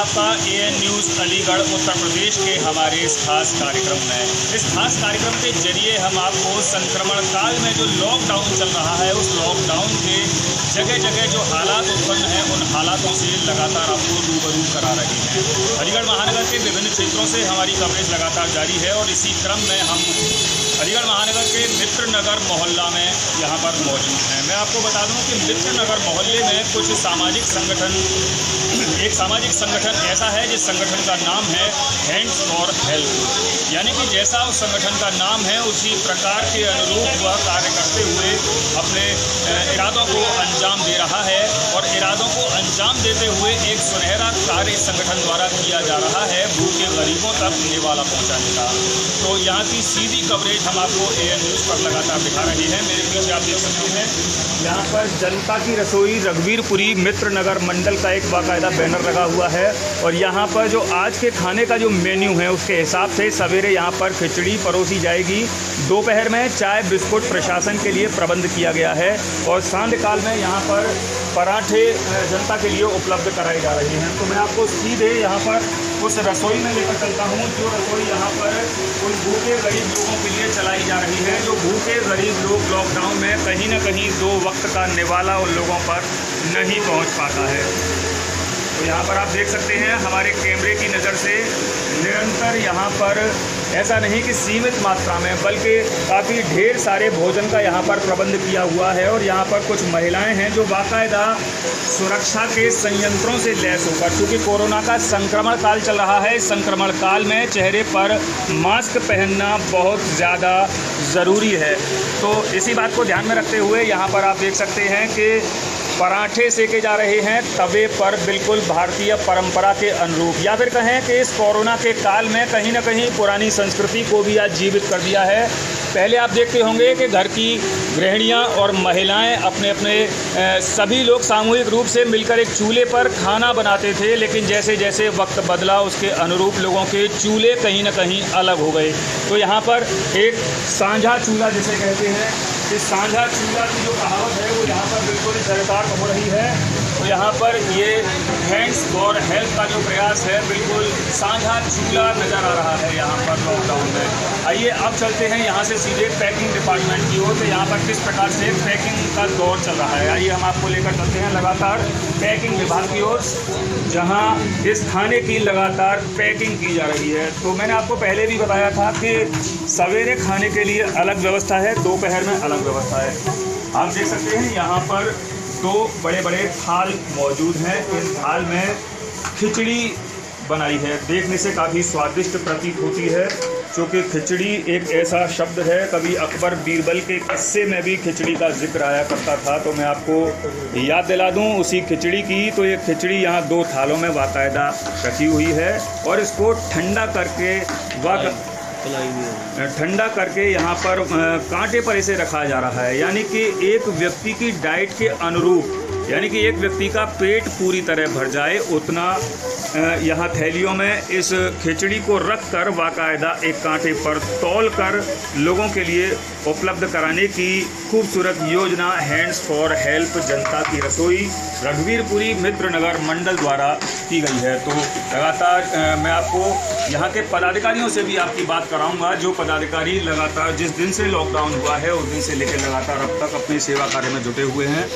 आपका AN news Aligarh Uttar Pradesh के हमारे इस खास कार्यक्रम में। इस खास कार्यक्रम के जरिए हम आपको संक्रमण काल में जो लॉकडाउन चल रहा है उस लॉकडाउन के जगह जगह जो हालात उत्पन्न हैं उन हालातों से लगातार आपको रूबरू करा रहे हैं। अलीगढ़ महानगर के विभिन्न क्षेत्रों से हमारी कवरेज लगातार जारी है और इसी क्रम में हम अलीगढ़ महानगर के मित्रनगर मोहल्ला में यहाँ पर मौजूद हैं। मैं आपको बता दूं कि मित्रनगर मोहल्ले में कुछ एक सामाजिक संगठन ऐसा है जिस संगठन का नाम है हैंड्स फॉर हेल्प, यानी कि जैसा उस संगठन का नाम है उसी प्रकार के अनुरूप वह कार्य करते हुए अपने इरादों को अंजाम दे रहा है और इरादों को अंजाम देते हुए एक सुनहरा कार्य इस संगठन द्वारा किया जा रहा है भूखे गरीबों तक निवाला पहुंचाने का। तो यहाँ की सीधी कवरेज हम आपको AN न्यूज़ पर लगातार दिखा रहे हैं। मेरे पीछे आप देख सकते हैं यहाँ पर जनता की रसोई रघुवीरपुरी मित्रनगर मंडल का एक बाकायदा बैनर लगा हुआ है और यहाँ पर जो आज के खाने का जो मेन्यू है उसके हिसाब से सवेरे यहाँ पर खिचड़ी परोसी जाएगी, दोपहर में चाय बिस्कुट प्रशासन के लिए प्रबंध किया गया है और सांध्यकाल में यहाँ पर पराठे जनता के लिए उपलब्ध कराए जा रहे हैं। तो मैं आपको सीधे यहाँ पर उस रसोई में लेकर चलता हूँ जो रसोई यहाँ पर उन भूखे गरीब लोगों के लिए चलाई जा रही है, जो भूखे गरीब लोग लॉकडाउन में कहीं ना कहीं 2 वक्त का निवाला उन लोगों पर नहीं पहुँच पाता है। तो यहाँ पर आप देख सकते हैं हमारे कैमरे की नज़र से निरंतर यहाँ पर ऐसा नहीं कि सीमित मात्रा में बल्कि काफ़ी ढेर सारे भोजन का यहाँ पर प्रबंध किया हुआ है और यहाँ पर कुछ महिलाएं हैं जो बाकायदा सुरक्षा के संयंत्रों से लैस होकर, क्योंकि कोरोना का संक्रमण काल चल रहा है, संक्रमण काल में चेहरे पर मास्क पहनना बहुत ज़्यादा ज़रूरी है। तो इसी बात को ध्यान में रखते हुए यहाँ पर आप देख सकते हैं कि पराठे सेके जा रहे हैं तवे पर, बिल्कुल भारतीय परंपरा के अनुरूप, या फिर कहें कि इस कोरोना के काल में कहीं ना कहीं पुरानी संस्कृति को भी आज जीवित कर दिया है। पहले आप देखते होंगे कि घर की गृहिणियां और महिलाएं अपने अपने सभी लोग सामूहिक रूप से मिलकर एक चूल्हे पर खाना बनाते थे, लेकिन जैसे जैसे वक्त बदला उसके अनुरूप लोगों के चूल्हे कहीं ना कहीं अलग हो गए। तो यहाँ पर एक साझा चूल्हा जिसे कहते हैं, इस साझा चूल्हा की जो कहावत है वो यहाँ पर बिल्कुल सरकार हो रही है। तो यहाँ पर ये हैंड्स फॉर हेल्प का जो प्रयास है बिल्कुल साझा चूल्हा नज़र आ रहा है यहाँ पर लॉकडाउन में। आइए अब चलते हैं यहाँ से सीधे पैकिंग डिपार्टमेंट की ओर। तो यहाँ पर किस प्रकार से पैकिंग का दौर चल रहा है, आइए हम आपको लेकर चलते हैं लगातार पैकिंग विभाग की ओर, जहाँ इस खाने की लगातार पैकिंग की जा रही है। तो मैंने आपको पहले भी बताया था कि सवेरे खाने के लिए अलग व्यवस्था है, दोपहर में अलग व्यवस्था है। आप देख सकते हैं यहाँ पर 2 बड़े बड़े थाल मौजूद हैं। इन थाल में खिचड़ी बनाई है, देखने से काफ़ी स्वादिष्ट प्रतीत होती है, क्योंकि खिचड़ी एक ऐसा शब्द है, कभी अकबर बीरबल के किस्से में भी खिचड़ी का जिक्र आया करता था। तो मैं आपको याद दिला दूं उसी खिचड़ी की। तो ये खिचड़ी यहाँ 2 थालों में बाकायदा रखी हुई है और इसको ठंडा करके यहाँ पर कांटे पर इसे रखा जा रहा है, यानी कि एक व्यक्ति की डाइट के अनुरूप, यानी कि एक व्यक्ति का पेट पूरी तरह भर जाए उतना यहाँ थैलियों में इस खिचड़ी को रख कर बाकायदा एक कांटे पर तौल कर लोगों के लिए उपलब्ध कराने की खूबसूरत योजना हैंड्स फॉर हेल्प जनता की रसोई रघुवीरपुरी मित्रनगर मंडल द्वारा की गई है। तो लगातार मैं आपको यहाँ के पदाधिकारियों से भी आपकी बात कराऊंगा, जो पदाधिकारी लगातार जिस दिन से लॉकडाउन हुआ है उस दिन से लेकर लगातार अब तक अपने सेवा कार्य में जुटे हुए हैं।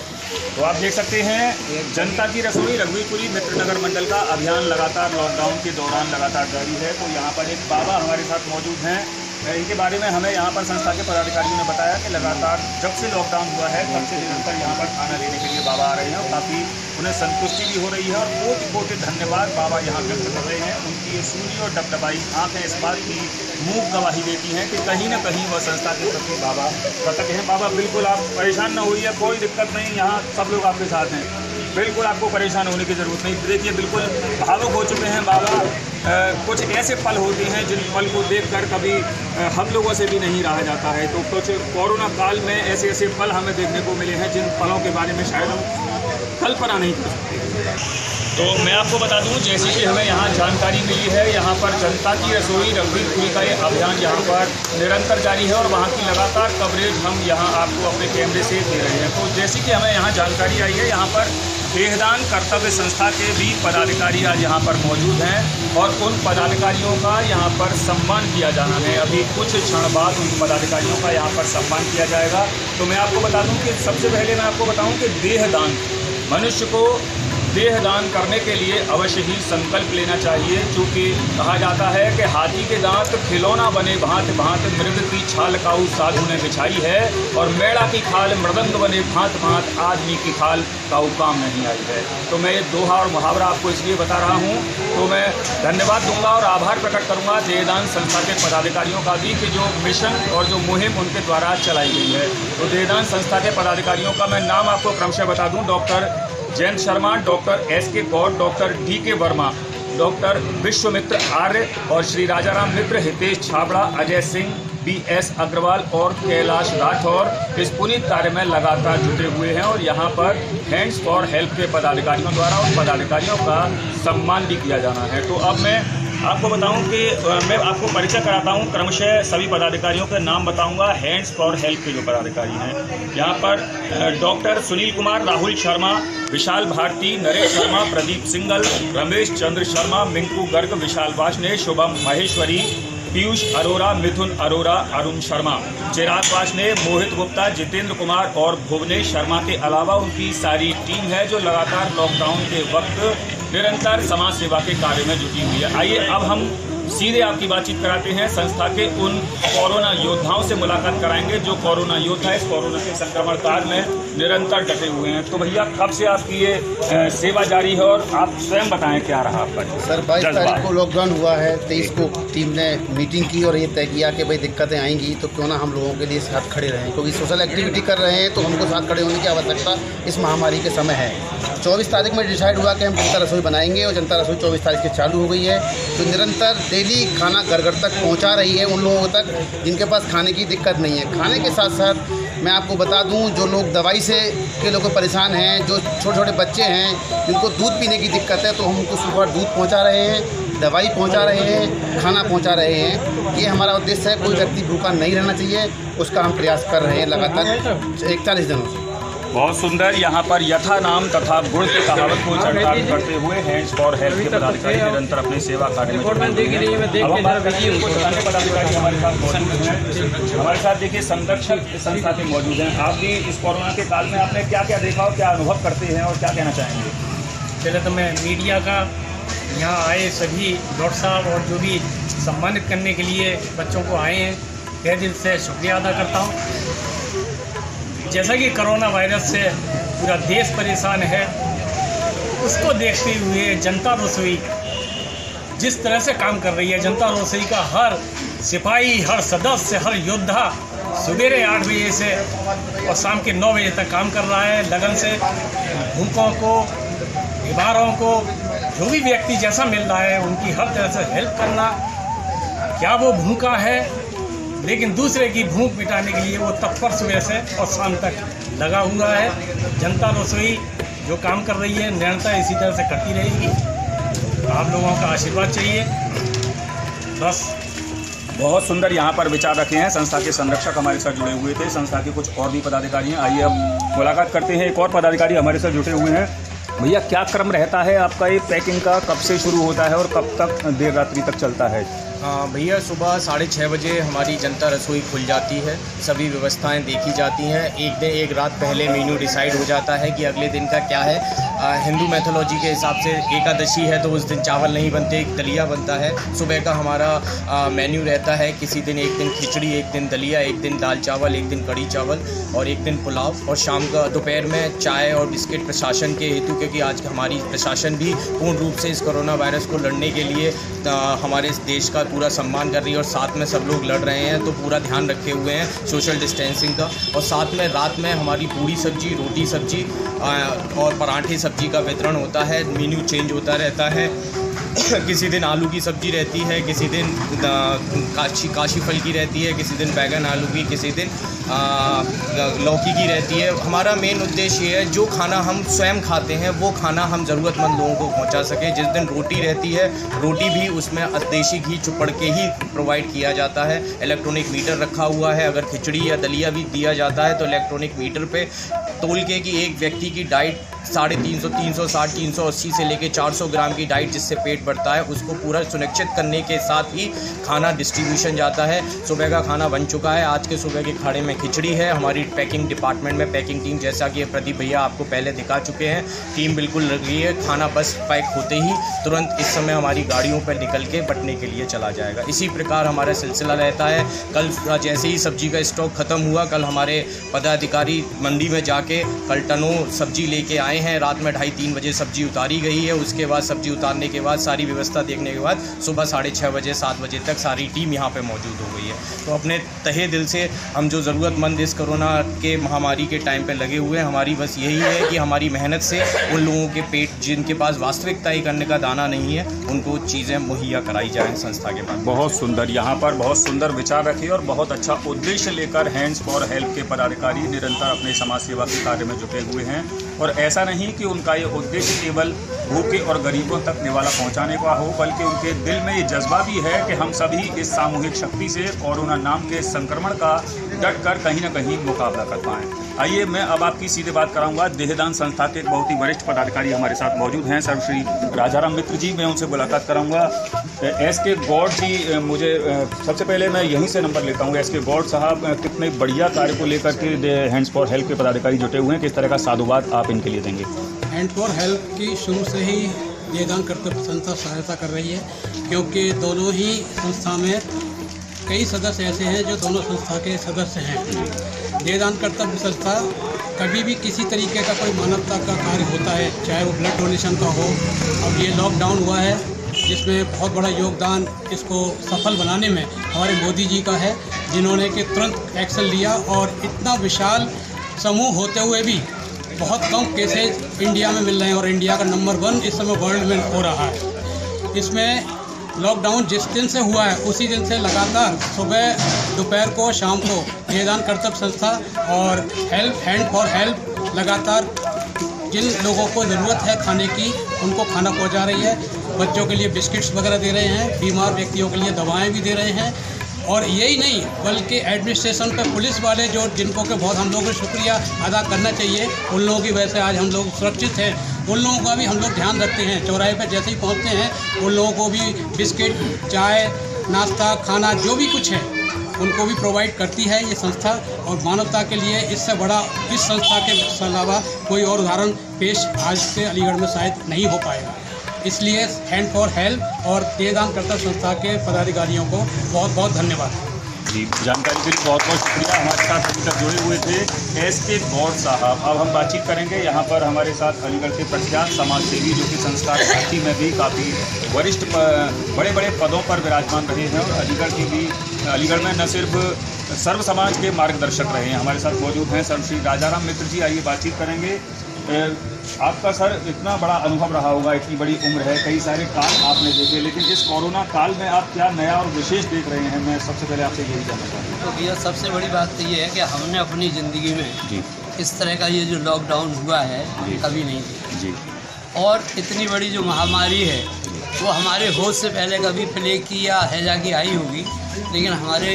तो आप देख सकते हैं जनता की रसोई रघुवीरपुरी मित्रनगर मंडल का अभियान लगातार लॉकडाउन के दौरान लगातार जारी है। तो यहाँ पर एक बाबा हमारे साथ मौजूद हैं, इनके बारे में हमें यहाँ पर संस्था के पदाधिकारियों ने बताया कि लगातार जब से लॉकडाउन हुआ है तब से निरंतर यहाँ पर खाना लेने के लिए बाबा आ रहे हैं और काफ़ी उन्हें संतुष्टि भी हो रही है और कोटि कोटि धन्यवाद बाबा यहाँ व्यक्त कर रहे हैं। उनकी ये सूरी और डबडबाई आँखें इस बात की मूक गवाही देती हैं कि कहीं ना कहीं वह संस्था के प्रति बाबा कृतज्ञ हैं। बाबा बिल्कुल आप परेशान न होइए, कोई दिक्कत नहीं, यहाँ सब लोग आपके साथ हैं, बिल्कुल आपको परेशान होने की ज़रूरत नहीं। देखिए बिल्कुल भावुक हो चुके हैं बाबा। कुछ ऐसे पल होते हैं जिन पल को देखकर कभी हम लोगों से भी नहीं रहा जाता है। तो कुछ कोरोना काल में ऐसे ऐसे पल हमें देखने को मिले हैं जिन पलों के बारे में शायद हम कल्पना नहीं कर सकते। तो मैं आपको बता दूं, जैसे कि हमें यहाँ जानकारी मिली है, यहाँ पर जनता की रसोई रघुवीरपुरी का ये अभियान यहाँ पर निरंतर जारी है और वहाँ की लगातार कवरेज हम यहाँ आपको अपने कैमरे से दे रहे हैं। तो जैसे कि हमें यहाँ जानकारी आई है, यहाँ पर देहदान कर्तव्य संस्था के भी पदाधिकारी आज यहाँ पर मौजूद हैं और उन पदाधिकारियों का यहाँ पर सम्मान किया जाना है। अभी कुछ क्षण बाद उन पदाधिकारियों का यहाँ पर सम्मान किया जाएगा। तो मैं आपको बता दूं कि सबसे पहले मैं आपको बताऊं कि देहदान, मनुष्य को देहदान करने के लिए अवश्य ही संकल्प लेना चाहिए। चूँकि कहा जाता है कि हाथी के दांत खिलौना बने भांत भांत, मृग की छाल काऊ साधु ने बिछाई है, और मेढ़ा की खाल मृदंग बने भांत भांत, आदमी की खाल काऊ काम नहीं आई है। तो मैं ये दोहा और मुहावरा आपको इसलिए बता रहा हूँ। तो मैं धन्यवाद दूंगा और आभार प्रकट करूँगा देहदान संस्था के पदाधिकारियों का भी कि जो मिशन और जो मुहिम उनके द्वारा चलाई गई है। तो देहदान संस्था के पदाधिकारियों का मैं नाम आपको क्रमशः बता दूँ। Doctor Jayant Sharma, doctor S K. Gaur, doctor D K. Verma, doctor Vishwamitra Arya और श्री राजाराम मित्र, हितेश छाबड़ा, अजय सिंह, बी.एस. अग्रवाल और कैलाश राठौर इस पुनीत कार्य में लगातार जुटे हुए हैं। और यहाँ पर हैंड्स फॉर हेल्प के पदाधिकारियों द्वारा उन पदाधिकारियों का सम्मान भी किया जाना है। तो अब मैं आपको बताऊं कि मैं आपको परिचय कराता हूं, क्रमशः सभी पदाधिकारियों के नाम बताऊंगा। हैंड्स फॉर हेल्प के जो पदाधिकारी हैं यहाँ पर डॉक्टर सुनील कुमार, राहुल शर्मा, विशाल भारती, नरेश शर्मा, प्रदीप सिंगल, रमेश चंद्र शर्मा, मिंकू गर्ग, विशाल वासने, शुभम महेश्वरी, पीयूष अरोरा, मिथुन अरोरा, अरुण शर्मा, चिराग वासने, मोहित गुप्ता, जितेंद्र कुमार और भुवनेश शर्मा के अलावा उनकी सारी टीम है जो लगातार लॉकडाउन के वक्त निरंतर समाज सेवा के कार्य में जुटी हुई है। आइए अब हम सीधे आपकी बातचीत कराते हैं संस्था के उन कोरोना योद्धाओं से मुलाकात कराएंगे जो कोरोना योद्धा इस कोरोना के संक्रमण काल में निरंतर डटे हुए हैं। तो भैया, कब से आपकी ये सेवा जारी है और आप स्वयं बताएं क्या रहा आपका? सर 22 तारीख को लॉकडाउन हुआ है, 23 को टीम ने मीटिंग की और ये तय किया कि भाई दिक्कतें आएंगी तो क्यों ना हम लोगों के लिए साथ खड़े रहें, क्योंकि सोशल एक्टिविटी कर रहे हैं तो हमको साथ खड़े होने की आवश्यकता इस महामारी के समय है। 24 तारीख में डिसाइड हुआ कि हम जनता रसोई बनाएंगे और जनता रसोई 24 तारीख से चालू हो गई है। तो निरंतर डेली खाना घर घर तक पहुंचा रही है उन लोगों तक जिनके पास खाने की दिक्कत नहीं है। खाने के साथ साथ मैं आपको बता दूं, जो लोग दवाई से के लोग परेशान हैं, जो छोटे छोटे बच्चे हैं जिनको दूध पीने की दिक्कत है, तो हम उनको सुबह दूध पहुंचा रहे हैं, दवाई पहुंचा रहे हैं, खाना पहुंचा रहे हैं। ये हमारा उद्देश्य है। कोई व्यक्ति भूखा नहीं रहना चाहिए, उसका हम प्रयास कर रहे हैं लगातार 41 दिनों से। बहुत सुंदर। यहाँ पर यथा नाम तथा गुण की कहावत को चरितार्थ करते हुए हैंड्स फॉर हेल्प के पदाधिकारी निरंतर अपनी सेवा कार्य में जुटे हुए हैं। अब हम बात करेंगे कुछ अन्य पदाधिकारी हमारे साथ मौजूद हैं। हमारे साथ देखिए संरक्षक संस्था के मौजूद हैं। आप भी इस कोरोना के काल में आपने क्या क्या देखा और क्या अनुभव करते हैं और क्या कहना चाहेंगे? पहले तो मैं मीडिया का यहाँ आए सभी डॉक्टर साहब और जो भी सम्मानित करने के लिए बच्चों को आए हैं, तहे दिल से शुक्रिया अदा करता हूँ। जैसा कि कोरोना वायरस से पूरा देश परेशान है, उसको देखते हुए जनता रसोई जिस तरह से काम कर रही है, जनता रसोई का हर सिपाही, हर सदस्य, हर योद्धा सवेरे 8 बजे से और शाम के 9 बजे तक काम कर रहा है लगन से। भूखों को, बीमारों को, जो भी व्यक्ति जैसा मिल रहा है उनकी हर तरह से हेल्प करना। क्या वो भूखा है, लेकिन दूसरे की भूख मिटाने के लिए वो तत्पर सुबह से और शाम तक लगा हुआ है। जनता रसोई जो काम कर रही है निरंतर इसी तरह से करती रहेगी। आप लोगों का आशीर्वाद चाहिए बस। बहुत सुंदर यहाँ पर विचार रखे हैं। संस्था के संरक्षक हमारे साथ जुड़े हुए थे, संस्था के कुछ और भी पदाधिकारी हैं। आइए अब मुलाकात करते हैं। एक और पदाधिकारी हमारे साथ जुड़े हुए हैं। भैया, क्या क्रम रहता है आपका ये पैकिंग का? कब से शुरू होता है और कब तक देर रात्रि तक चलता है? भैया, सुबह 6:30 बजे हमारी जनता रसोई खुल जाती है। सभी व्यवस्थाएं देखी जाती हैं। एक रात पहले मेन्यू डिसाइड हो जाता है कि अगले दिन का क्या है। हिंदू मैथोलॉजी के हिसाब से एकादशी है तो उस दिन चावल नहीं बनते, एक दलिया बनता है। सुबह का हमारा मेन्यू रहता है, किसी दिन एक दिन खिचड़ी, एक दिन दलिया, एक दिन दाल चावल, एक दिन कढ़ी चावल और एक दिन पुलाव। और शाम का दोपहर में चाय और बिस्किट प्रशासन के हेतु, क्योंकि आज हमारी प्रशासन भी पूर्ण रूप से इस कोरोना वायरस को लड़ने के लिए हमारे देश का पूरा सम्मान कर रही है और साथ में सब लोग लड़ रहे हैं, तो पूरा ध्यान रखे हुए हैं सोशल डिस्टेंसिंग का। और साथ में रात में हमारी पूड़ी सब्जी, रोटी सब्जी और पराठे सब्जी का वितरण होता है। मेन्यू चेंज होता रहता है। किसी दिन आलू की सब्जी रहती है, किसी दिन काशी फल की रहती है, किसी दिन बैगन आलू की, किसी दिन लौकी की रहती है। हमारा मेन उद्देश्य ये है, जो खाना हम स्वयं खाते हैं वो खाना हम ज़रूरतमंद लोगों को पहुंचा सकें। जिस दिन रोटी रहती है, रोटी भी उसमें देसी घी चुपड़ के ही प्रोवाइड किया जाता है। इलेक्ट्रॉनिक मीटर रखा हुआ है। अगर खिचड़ी या दलिया भी दिया जाता है तो इलेक्ट्रॉनिक मीटर पे तोल के कि एक व्यक्ति की डाइट 350, 360, 380 से लेके 400 ग्राम की डाइट जिससे पेट बढ़ता है, उसको पूरा सुनिश्चित करने के साथ ही खाना डिस्ट्रीब्यूशन जाता है। सुबह का खाना बन चुका है। आज के सुबह के खाने में खिचड़ी है। हमारी पैकिंग डिपार्टमेंट में पैकिंग टीम, जैसा कि प्रदीप भैया आपको पहले दिखा चुके हैं, टीम बिल्कुल लगी है। खाना बस पैक होते ही तुरंत इस समय हमारी गाड़ियों पर निकल के बंटने के लिए चला जाएगा। इसी प्रकार हमारा सिलसिला रहता है। कल जैसे ही सब्जी का स्टॉक ख़त्म हुआ, कल हमारे पदाधिकारी मंडी में जाके कल टनों सब्जी लेके आए हैं। रात में 2:30-3 बजे सब्जी उतारी गई है। उसके बाद सब्जी उतारने के बाद सारी व्यवस्था देखने के बाद सुबह 6:30 बजे 7 बजे तक सारी टीम यहाँ पे मौजूद हो गई है। तो अपने तहे दिल से हम जो ज़रूरतमंद इस कोरोना के महामारी के टाइम पे लगे हुए हैं, हमारी बस यही है कि हमारी मेहनत से उन लोगों के पेट जिनके पास वास्तविक तय करने का दाना नहीं है, उनको चीज़ें मुहैया कराई जाएँ संस्था के पास। बहुत सुंदर, यहाँ पर बहुत सुंदर विचार रखे और बहुत अच्छा उद्देश्य लेकर हैंड्स फॉर हेल्प के पदाधिकारी निरंतर अपने समाज सेवा के कार्य में जुटे हुए हैं। और ऐसा नहीं कि उनका ये उद्देश्य केवल भूखे और गरीबों तक निवाला पहुंचाने का हो, बल्कि उनके दिल में ये जज्बा भी है कि हम सभी इस सामूहिक शक्ति से कोरोना नाम के संक्रमण का डट कर कहीं न कहीं मुकाबला कर पाएँ। आइए मैं अब आपकी सीधे बात कराऊंगा। देहदान संस्था के एक बहुत ही वरिष्ठ पदाधिकारी हमारे साथ मौजूद हैं, सर्वश्री राजाराम मित्र जी। मैं उनसे मुलाकात कराऊंगा। एस.के. गौड़ जी, मुझे सबसे पहले मैं यहीं से नंबर लेता हूँ। एस.के. गौड़ साहब, कितने बढ़िया कार्य को लेकर के हैंड्स फॉर हेल्प के पदाधिकारी जुटे हुए हैं, किस तरह का साधुवाद आप इनके लिए देंगे? हैंड फॉर हेल्प की शुरू से ही देहदान कर्तव्य संस्था सहायता कर रही है, क्योंकि दोनों ही संस्था में कई सदस्य ऐसे हैं जो दोनों संस्था के सदस्य हैं। देहदान कर्तव्य संस्था कभी भी किसी तरीके का कोई मानवता का कार्य होता है, चाहे वो ब्लड डोनेशन का हो। अब ये लॉकडाउन हुआ है, जिसमें बहुत बड़ा योगदान इसको सफल बनाने में हमारे मोदी जी का है, जिन्होंने कि तुरंत एक्शन लिया और इतना विशाल समूह होते हुए भी बहुत कम केसेज इंडिया में मिल रहे हैं और इंडिया का नंबर 1 इस समय वर्ल्ड में हो रहा है। इसमें लॉकडाउन जिस दिन से हुआ है उसी दिन से लगातार सुबह, दोपहर को, शाम को देहदान कर्तव्य संस्था और हैंड फॉर हेल्प लगातार जिन लोगों को ज़रूरत है खाने की, उनको खाना पहुंचा रही है। बच्चों के लिए बिस्किट्स वगैरह दे रहे हैं, बीमार व्यक्तियों के लिए दवाएं भी दे रहे हैं। और यही नहीं, बल्कि एडमिनिस्ट्रेशन पे पुलिस वाले जो जिनको के बहुत हम लोगों को शुक्रिया अदा करना चाहिए, उन लोगों की वजह से आज हम लोग सुरक्षित हैं। उन लोगों का भी हम लोग ध्यान रखते हैं। चौराहे पर जैसे ही पहुंचते हैं, उन लोगों को भी बिस्किट, चाय, नाश्ता, खाना जो भी कुछ है उनको भी प्रोवाइड करती है ये संस्था। और मानवता के लिए इससे बड़ा इस संस्था के अलावा कोई और उदाहरण पेश आज के अलीगढ़ में शायद नहीं हो पाएगा। इसलिए हैंड फॉर हेल्प और देहदान कर्तव्य संस्था के पदाधिकारियों को बहुत बहुत धन्यवाद जी। जानकारी के लिए बहुत बहुत शुक्रिया। हमारे साथ अभी तक जुड़े हुए थे एस.के. गौड़ साहब। अब हम बातचीत करेंगे यहाँ पर हमारे साथ अलीगढ़ के प्रख्यात समाज सेवी, जो कि संस्कार साथी में भी काफ़ी वरिष्ठ बड़े बड़े पदों पर विराजमान रहे हैं और अलीगढ़ में न सिर्फ सर्व समाज के मार्गदर्शक रहे हैं। हमारे साथ मौजूद हैं सर्वश्री राजाराम मित्र जी। आइए बातचीत करेंगे। आपका सर इतना बड़ा अनुभव रहा होगा, इतनी बड़ी उम्र है, कई सारे काल आपने देखे, लेकिन इस कोरोना काल में आप क्या नया और विशेष देख रहे हैं? मैं सबसे पहले आपसे यही जानना चाहता हूँ। तो भैया सबसे बड़ी बात तो ये है कि हमने अपनी ज़िंदगी में जी इस तरह का ये जो लॉकडाउन हुआ है कभी नहीं देखा जी। और इतनी बड़ी जो महामारी है वो हमारे होश से पहले कभी प्लेग की या हैजा की आई होगी, लेकिन हमारे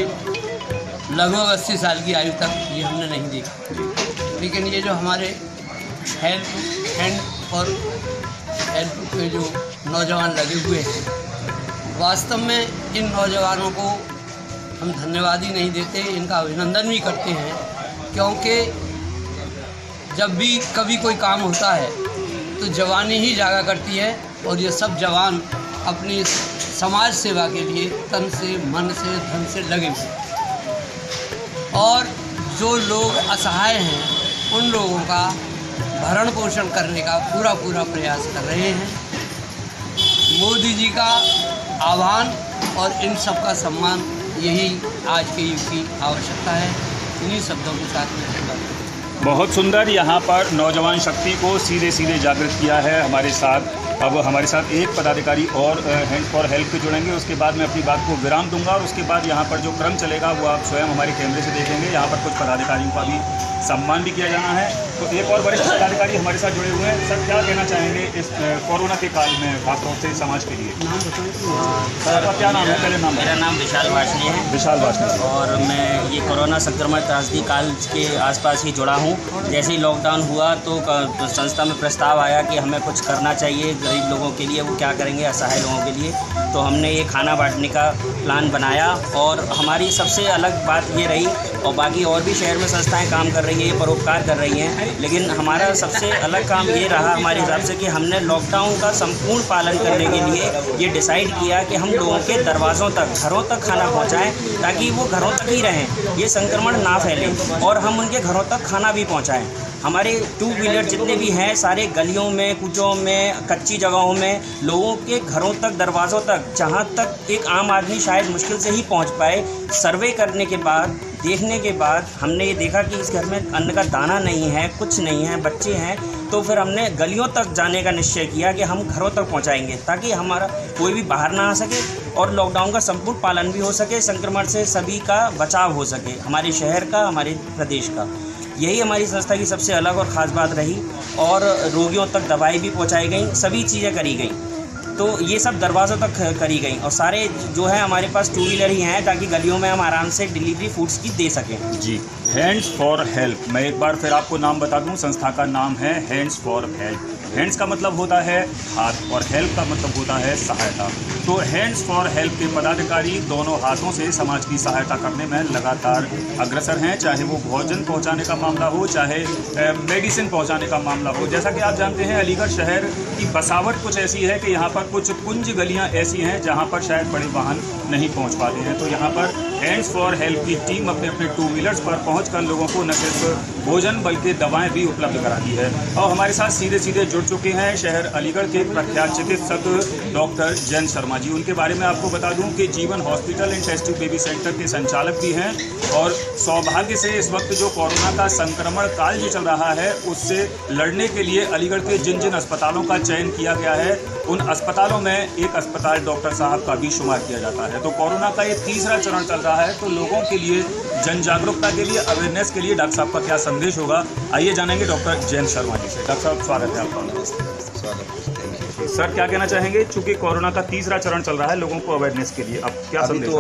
लगभग 80 साल की आयु तक ये हमने नहीं देखा। लेकिन ये जो हमारे हैंड और हेल्प के जो नौजवान लगे हुए हैं, वास्तव में इन नौजवानों को हम धन्यवाद ही नहीं देते, इनका अभिनंदन भी करते हैं। क्योंकि जब भी कभी कोई काम होता है तो जवानी ही जागा करती है, और ये सब जवान अपनी समाज सेवा के लिए तन से, मन से, धन से लगे हुए। और जो लोग असहाय हैं उन लोगों का भरण पोषण करने का पूरा प्रयास कर रहे हैं। मोदी जी का आह्वान और इन सब का सम्मान, यही आज के युग की आवश्यकता है। इन्हीं शब्दों के साथ में बहुत सुंदर यहाँ पर नौजवान शक्ति को सीधे जागृत किया है हमारे साथ। अब हमारे साथ एक पदाधिकारी और हैंड्स फॉर हेल्प पे जुड़ेंगे, उसके बाद मैं अपनी बात को विराम दूंगा और उसके बाद यहाँ पर जो क्रम चलेगा वो आप स्वयं हमारे कैमरे से देखेंगे। यहाँ पर कुछ पदाधिकारियों का भी सम्मान भी किया जाना है। तो एक और वरिष्ठ पदाधिकारी हमारे साथ जुड़े हुए हैं। सर, क्या कहना चाहेंगे इस कोरोना के काल में खासतौर से समाज के लिए? सर, आपका क्या नाम है? पहले नाम। मेरा नाम विशाल वाशनी है। विशाल वाशनी। और मैं ये कोरोना संक्रमण त्रासदी काल के आसपास ही जुड़ा हूँ। जैसे ही लॉकडाउन हुआ तो संस्था में प्रस्ताव आया कि हमें कुछ करना चाहिए गरीब लोगों के लिए। वो क्या करेंगे, असहाय लोगों के लिए। तो हमने ये खाना बांटने का प्लान बनाया और हमारी सबसे अलग बात ये रही, और बाकी और भी शहर में संस्थाएं काम कर रही हैं, ये परोपकार कर रही हैं, लेकिन हमारा सबसे अलग काम ये रहा हमारे हिसाब से कि हमने लॉकडाउन का संपूर्ण पालन करने के लिए ये डिसाइड किया कि हम लोगों के दरवाज़ों तक, घरों तक खाना पहुंचाएं, ताकि वो घरों तक ही रहें, ये संक्रमण ना फैले, और हम उनके घरों तक खाना भी पहुंचाएं। हमारे 2 व्हीलर जितने भी हैं सारे गलियों में, कुचों में, कच्ची जगहों में, लोगों के घरों तक, दरवाज़ों तक, जहां तक एक आम आदमी शायद मुश्किल से ही पहुंच पाए। सर्वे करने के बाद, देखने के बाद हमने ये देखा कि इस घर में अन्न का दाना नहीं है, कुछ नहीं है, बच्चे हैं, तो फिर हमने गलियों तक जाने का निश्चय किया कि हम घरों तक पहुंचाएंगे, ताकि हमारा कोई भी बाहर ना आ सके और लॉकडाउन का संपूर्ण पालन भी हो सके, संक्रमण से सभी का बचाव हो सके, हमारे शहर का, हमारे प्रदेश का। यही हमारी संस्था की सबसे अलग और ख़ास बात रही। और रोगियों तक दवाई भी पहुंचाई गई, सभी चीज़ें करी गई, तो ये सब दरवाज़ों तक करी गई। और सारे जो है हमारे पास 2 व्हीलर ही हैं, ताकि गलियों में हम आराम से डिलीवरी फूड्स की दे सकें। जी, हैंड्स फॉर हेल्प। मैं एक बार फिर आपको नाम बता दूं, संस्था का नाम है हैंड्स फॉर हेल्प। हैंड्स का मतलब होता है हाथ और हेल्प का मतलब होता है सहायता। तो हैंड्स फॉर हेल्प के पदाधिकारी दोनों हाथों से समाज की सहायता करने में लगातार अग्रसर हैं, चाहे वो भोजन पहुंचाने का मामला हो, चाहे मेडिसिन पहुंचाने का मामला हो। जैसा कि आप जानते हैं, अलीगढ़ शहर की बसावट कुछ ऐसी है कि यहाँ पर कुछ कुंज गलियाँ ऐसी हैं जहाँ पर शायद बड़े वाहन नहीं पहुँच पाते हैं। तो यहाँ पर हैंड्स फॉर हेल्प की टीम अपने अपने 2 व्हीलर्स पर पहुँचकर लोगों को न सिर्फ भोजन बल्कि दवाएं भी उपलब्ध कराती है। और हमारे साथ सीधे जुड़ चुके हैं शहर अलीगढ़ के प्रख्यात चिकित्सक डॉक्टर जैन शर्मा जी। उनके बारे में आपको बता दूं कि Jeevan hospital and test tube baby centre के संचालक भी हैं, और सौभाग्य से इस वक्त जो कोरोना का संक्रमण काल जो चल रहा है उससे लड़ने के लिए अलीगढ़ के जिन जिन अस्पतालों का चयन किया गया है, उन अस्पतालों में एक अस्पताल डॉक्टर साहब का भी शुमार किया जाता है। तो कोरोना का ये 3रा चरण चल रहा है, तो लोगों के लिए जन जागरूकता के लिए, अवेयरनेस के लिए डॉक्टर साहब का क्या संदेश होगा, आइए जानेंगे डॉक्टर जैन शर्मा जी से। डॉक्टर साहब, स्वागत है आपका। सर, क्या कहना चाहेंगे, चूँकि कोरोना का 3रा चरण चल रहा है, लोगों को अवेयरनेस के लिए अब क्या संदेश? तो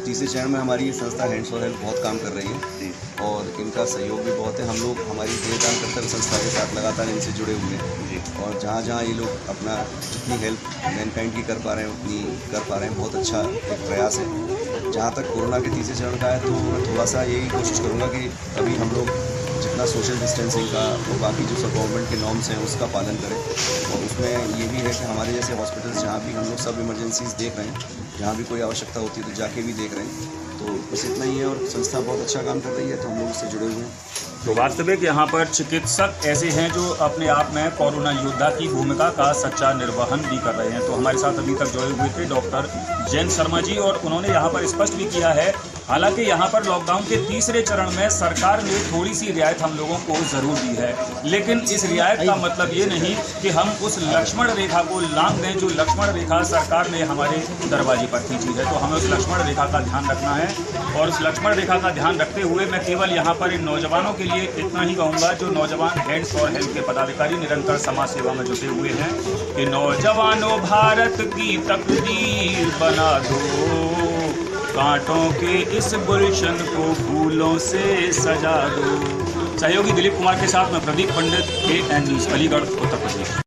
3रे चरण में हमारी संस्था हैंड्स फॉर हेल्प बहुत काम कर रही है और इनका सहयोग भी बहुत है। हम लोग हमारी देहदान कर्तव्य संस्था के साथ लगातार इनसे जुड़े हुए हैं, और जहाँ जहाँ ये लोग अपना जितनी हेल्प मैनकाइंड की कर पा रहे हैं उतनी कर पा रहे हैं। बहुत अच्छा एक प्रयास है। जहाँ तक कोरोना के 3रे चरण का है, तो मैं थोड़ा सा यही कोशिश करूँगा कि अभी हम लोग जितना सोशल डिस्टेंसिंग का और बाकी जो सब गवर्नमेंट के नॉर्म्स हैं उसका पालन करें। और उसमें ये भी है कि हमारे जैसे हॉस्पिटल्स जहाँ भी हम लोग सब इमरजेंसीज देख रहे हैं, जहाँ भी कोई आवश्यकता होती है तो जाके भी देख रहे हैं। तो बस इतना ही है, और संस्था बहुत अच्छा काम कर रही है, तो हम लोग इससे जुड़े हुए हैं। तो वास्तविक यहाँ पर चिकित्सक ऐसे हैं जो अपने आप में कोरोना योद्धा की भूमिका का सच्चा निर्वहन भी कर रहे हैं। तो हमारे साथ अभी तक जुड़े हुए थे डॉक्टर जैन शर्मा जी, और उन्होंने यहाँ पर स्पष्ट भी किया है, हालांकि यहाँ पर लॉकडाउन के 3रे चरण में सरकार ने थोड़ी सी रियायत हम लोगों को ज़रूर दी है, लेकिन इस रियायत का मतलब ये नहीं कि हम उस लक्ष्मण रेखा को लांघ दें जो लक्ष्मण रेखा सरकार ने हमारे दरवाजे पर खींची है। तो हमें उस लक्ष्मण रेखा का ध्यान रखना है, और उस लक्ष्मण रेखा का ध्यान रखते हुए मैं केवल यहाँ पर इन नौजवानों के लिए इतना ही कहूँगा, जो नौजवान हैंड्स फॉर हेल्प के पदाधिकारी निरंतर समाज सेवा में जुटे हुए हैं, कि नौजवानों भारत की तकदीर बना दो, कांटों के इस गुलशन को फूलों से सजा दो। सहयोगी दिलीप कुमार के साथ मैं प्रदीप पंडित, KN न्यूज़ अलीगढ़, उत्तर प्रदेश।